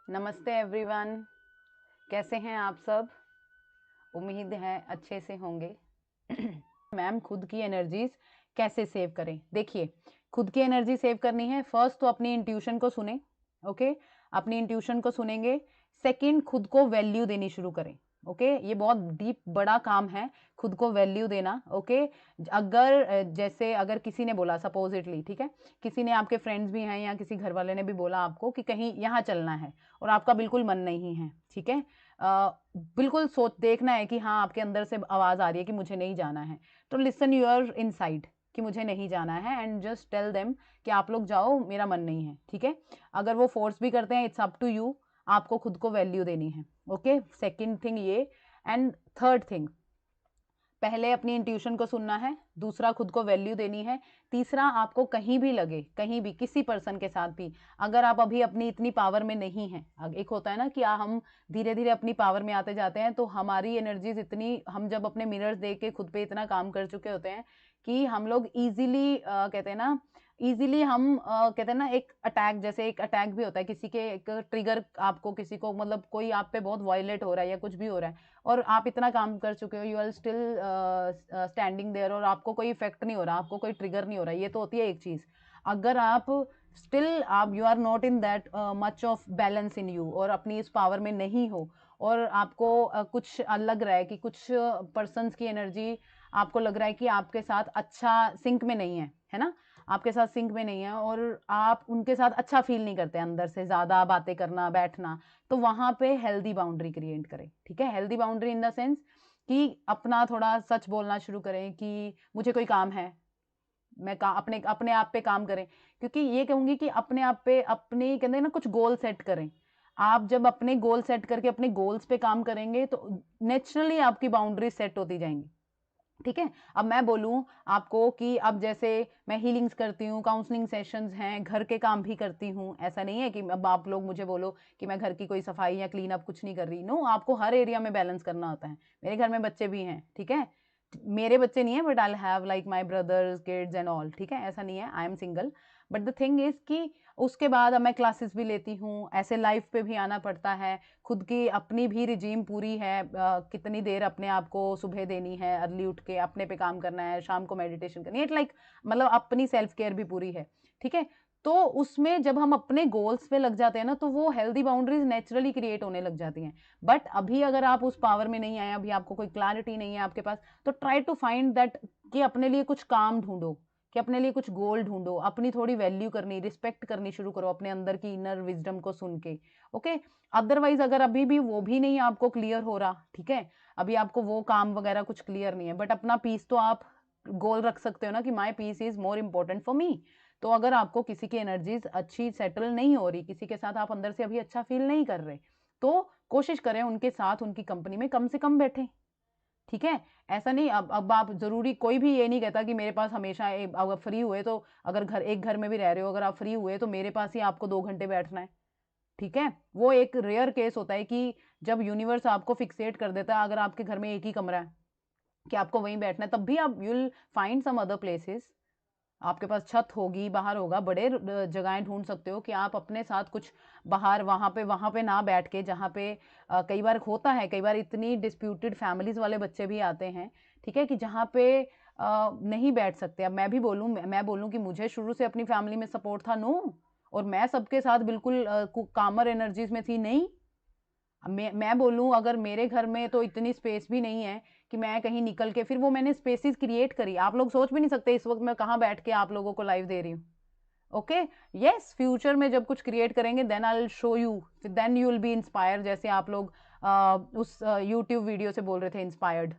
नमस्ते एवरीवन, कैसे हैं आप सब। उम्मीद है अच्छे से होंगे। मैम, खुद की एनर्जीज कैसे सेव करें। देखिए, खुद की एनर्जी सेव करनी है, फर्स्ट तो अपनी इंट्यूशन को सुने। ओके, अपनी इंट्यूशन को सुनेंगे। सेकंड, खुद को वैल्यू देनी शुरू करें। ओके, ये बहुत डीप बड़ा काम है, खुद को वैल्यू देना। ओके, अगर जैसे अगर किसी ने बोला सपोजिटली, ठीक है, किसी ने, आपके फ्रेंड्स भी हैं या किसी घर वाले ने भी बोला आपको कि कहीं यहाँ चलना है और आपका बिल्कुल मन नहीं है, ठीक है, बिल्कुल सोच देखना है कि हाँ, आपके अंदर से आवाज़ आ रही है कि मुझे नहीं जाना है, तो लिसन योर इनसाइड कि मुझे नहीं जाना है एंड जस्ट टेल देम कि आप लोग जाओ, मेरा मन नहीं है। ठीक है, अगर वो फोर्स भी करते हैं, इट्स अप टू यू, आपको खुद को वैल्यू देनी है। ओके, सेकंड थिंग ये। एंड थर्ड थिंग, पहले अपनी इंट्यूशन को सुनना है, दूसरा खुद को वैल्यू देनी है, तीसरा आपको कहीं भी लगे, कहीं भी किसी पर्सन के साथ भी, अगर आप अभी अपनी इतनी पावर में नहीं हैं, एक होता है ना कि हम धीरे धीरे अपनी पावर में आते जाते हैं, तो हमारी एनर्जीज इतनी, हम जब अपने मिरर्स देख के खुद पे इतना काम कर चुके होते हैं कि हम लोग इजीली कहते हैं ना, इजीली हम कहते हैं ना, एक अटैक, जैसे एक अटैक भी होता है किसी के, एक ट्रिगर, आपको किसी को, मतलब कोई आप पे बहुत वायलेट हो रहा है या कुछ भी हो रहा है और आप इतना काम कर चुके हो, you are still standing there और आपको कोई इफेक्ट नहीं हो रहा, आपको कोई ट्रिगर नहीं हो रहा, ये तो होती है एक चीज। अगर आप स्टिल, आप you are not in that much of balance in you, और अपनी इस पावर में नहीं हो, और आपको कुछ लग रहा है कि कुछ पर्सन्स की एनर्जी आपको लग रहा है कि आपके साथ अच्छा सिंक में नहीं है ना, आपके साथ सिंक में नहीं है और आप उनके साथ अच्छा फील नहीं करते अंदर से, ज्यादा बातें करना, बैठना, तो वहां पे हेल्दी बाउंड्री क्रिएट करें। ठीक है, healthy boundary in the sense कि अपना थोड़ा सच बोलना शुरू करें कि मुझे कोई काम है, मैं अपने अपने आप पे काम करें। क्योंकि ये कहूंगी कि अपने आप पे, अपने कहते हैं ना, कुछ गोल सेट करें। आप जब अपने गोल सेट करके अपने गोल्स पे काम करेंगे तो नेचुरली आपकी बाउंड्री सेट होती जाएंगी। ठीक है, अब मैं बोलूं आपको कि अब जैसे मैं हीलिंग्स करती हूँ, काउंसलिंग सेशंस हैं, घर के काम भी करती हूँ, ऐसा नहीं है कि अब आप लोग मुझे बोलो कि मैं घर की कोई सफाई या क्लीन अप कुछ नहीं कर रही। नो, आपको हर एरिया में बैलेंस करना होता है। मेरे घर में बच्चे भी हैं, ठीक है, मेरे बच्चे नहीं है but I have like my brothers kids and all, ठीक है, ऐसा नहीं है, I am single. But the thing is कि उसके बाद अब मैं क्लासेस भी लेती हूँ, ऐसे लाइफ पे भी आना पड़ता है, खुद की अपनी भी रिजीम पूरी है, कितनी देर अपने आप को सुबह देनी है, अर्ली उठ के अपने पे काम करना है, शाम को मेडिटेशन करनी है, लाइक मतलब अपनी सेल्फ केयर भी पूरी है। ठीक है, तो उसमें जब हम अपने गोल्स पे लग जाते हैं ना, तो वो हेल्दी बाउंड्रीज नेचुरली क्रिएट होने लग जाती हैं। बट अभी अगर आप उस पावर में नहीं आए, अभी आपको कोई क्लैरिटी नहीं है आपके पास, तो ट्राई टू फाइंड दैट कि अपने लिए कुछ काम ढूंढो, कि अपने लिए कुछ गोल ढूंढो, अपनी थोड़ी वैल्यू करनी, रिस्पेक्ट करनी शुरू करो अपने अंदर की इनर विजडम को सुन के। ओके, अदरवाइज अगर अभी भी वो भी नहीं आपको क्लियर हो रहा, ठीक है, अभी आपको वो काम वगैरह कुछ क्लियर नहीं है, बट अपना पीस तो आप गोल रख सकते हो ना कि my peace is more important for me. तो अगर आपको किसी की एनर्जीज अच्छी सेटल नहीं हो रही, किसी के साथ आप अंदर से अभी अच्छा फील नहीं कर रहे, तो कोशिश करें उनके साथ, उनकी कंपनी में कम से कम बैठें। ठीक है, ऐसा नहीं, अब आप जरूरी, कोई भी ये नहीं कहता कि मेरे पास हमेशा अगर फ्री हुए तो, अगर घर, एक घर में भी रह रहे हो, अगर आप फ्री हुए तो मेरे पास ही आपको 2 घंटे बैठना है। ठीक है, वो एक रेयर केस होता है कि जब यूनिवर्स आपको फिक्सेट कर देता है, अगर आपके घर में एक ही कमरा है कि आपको वहीं बैठना है, तब भी आप you will find some other places, आपके पास छत होगी, बाहर होगा, बड़े जगहें ढूंढ सकते हो कि आप अपने साथ कुछ बाहर, वहां पे ना बैठ के, जहाँ पे कई बार होता है, कई बार इतनी डिस्प्यूटेड फैमिलीज वाले बच्चे भी आते हैं, ठीक है, कि जहाँ पे नहीं बैठ सकते। अब मैं भी बोलूँ, मैं बोलूँ कि मुझे शुरू से अपनी फैमिली में सपोर्ट था, नो, और मैं सबके साथ बिल्कुल कामर एनर्जीज में थी, नहीं। मैं बोलूँ, अगर मेरे घर में तो इतनी स्पेस भी नहीं है कि मैं कहीं निकल के, फिर वो मैंने स्पेसेस क्रिएट करी, आप लोग सोच भी नहीं सकते इस वक्त मैं कहाँ बैठ के आप लोगों को लाइव दे रही हूँ। ओके, यस, फ्यूचर में जब कुछ क्रिएट करेंगे then I will show you, then you will be inspire, जैसे आप लोग उस यूट्यूब वीडियो से बोल रहे थे इंस्पायर्ड।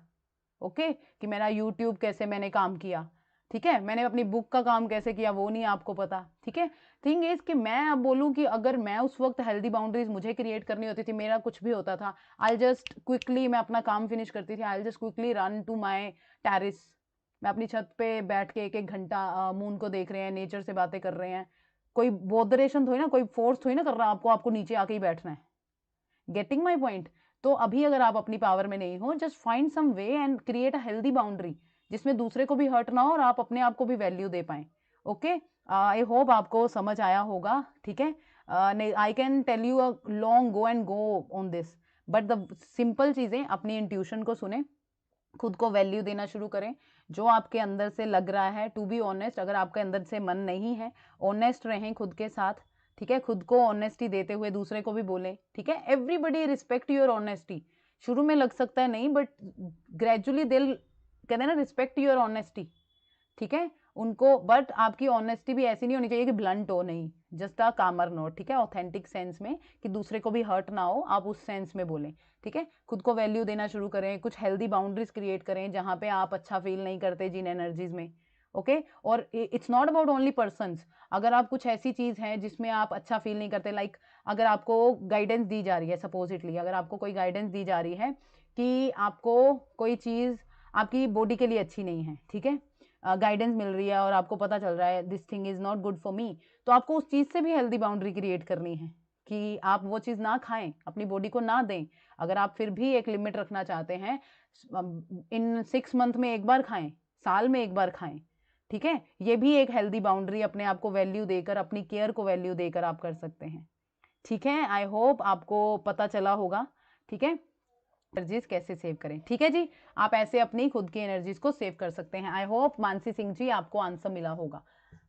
ओके, कि मेरा यूट्यूब कैसे मैंने काम किया, ठीक है, मैंने अपनी बुक का काम कैसे किया, वो नहीं आपको पता। ठीक है, थिंग इज कि मैं अब बोलूं कि अगर मैं उस वक्त हेल्दी बाउंड्रीज मुझे क्रिएट करनी होती थी, मेरा कुछ भी होता था, आई जस्ट क्विकली, मैं अपना काम फिनिश करती थी, I just quickly run to my terrace, मैं अपनी छत पे बैठ के 1-1 घंटा मून को देख रहे हैं, नेचर से बातें कर रहे हैं, कोई बोदरेशन थोड़ी ना, कोई फोर्स थोड़ी ना कर रहा आपको, आपको नीचे आके ही बैठना है। Getting my point. तो अभी अगर आप अपनी पावर में नहीं हो, just find some way and create a healthy boundary, जिसमें दूसरे को भी हर्ट ना हो और आप अपने आप को भी वैल्यू दे पाए। ओके, आई होप आपको समझ आया होगा, ठीक है। I can tell you a long go and go on this, but the simple चीज़ें, अपनी इंट्यूशन को सुने, खुद को वैल्यू देना शुरू करें, जो आपके अंदर से लग रहा है, टू बी ऑनेस्ट, अगर आपके अंदर से मन नहीं है, ऑनेस्ट रहें खुद के साथ, ठीक है। खुद को ऑनेस्टी देते हुए दूसरे को भी बोलें, ठीक है। Everybody respect your honesty. शुरू में लग सकता है नहीं, बट ग्रेजुअली दिल, कहते हैं ना, रिस्पेक्ट योर ऑनेस्टी, ठीक है उनको। बट आपकी ऑनेस्टी भी ऐसी नहीं होनी चाहिए कि ब्लंट हो, नहीं, जस्ट अ कामर नोट, ठीक है, ऑथेंटिक सेंस में, कि दूसरे को भी हर्ट ना हो, आप उस सेंस में बोलें, ठीक है। खुद को वैल्यू देना शुरू करें, कुछ हेल्दी बाउंड्रीज क्रिएट करें जहाँ पे आप अच्छा फील नहीं करते जिन एनर्जीज में, ओके। और it's not about only persons, अगर आप कुछ ऐसी चीज़ है जिसमें आप अच्छा फील नहीं करते, लाइक अगर आपको गाइडेंस दी जा रही है, सपोजिटली अगर आपको कोई गाइडेंस दी जा रही है कि आपको कोई चीज़ आपकी बॉडी के लिए अच्छी नहीं है, ठीक है, गाइडेंस मिल रही है और आपको पता चल रहा है this thing is not good for me, तो आपको उस चीज़ से भी हेल्दी बाउंड्री क्रिएट करनी है कि आप वो चीज़ ना खाएं, अपनी बॉडी को ना दें। अगर आप फिर भी एक लिमिट रखना चाहते हैं, इन 6 मंथ में एक बार खाएं, साल में एक बार खाएं, ठीक है। ये भी एक हेल्दी बाउंड्री, अपने आप को वैल्यू देकर, अपनी केयर को वैल्यू देकर आप कर सकते हैं, ठीक है। आई होप आपको पता चला होगा, ठीक है, एनर्जीज कैसे सेव करें, ठीक है जी। आप ऐसे अपनी खुद की एनर्जीज को सेव कर सकते हैं। आई होप मानसी सिंह जी आपको आंसर मिला होगा।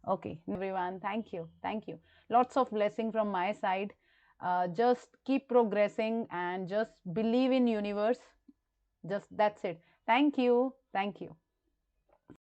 Okay everyone, thank you, lots of blessing from my side. Just keep progressing and just believe in universe, just that's it. Thank you.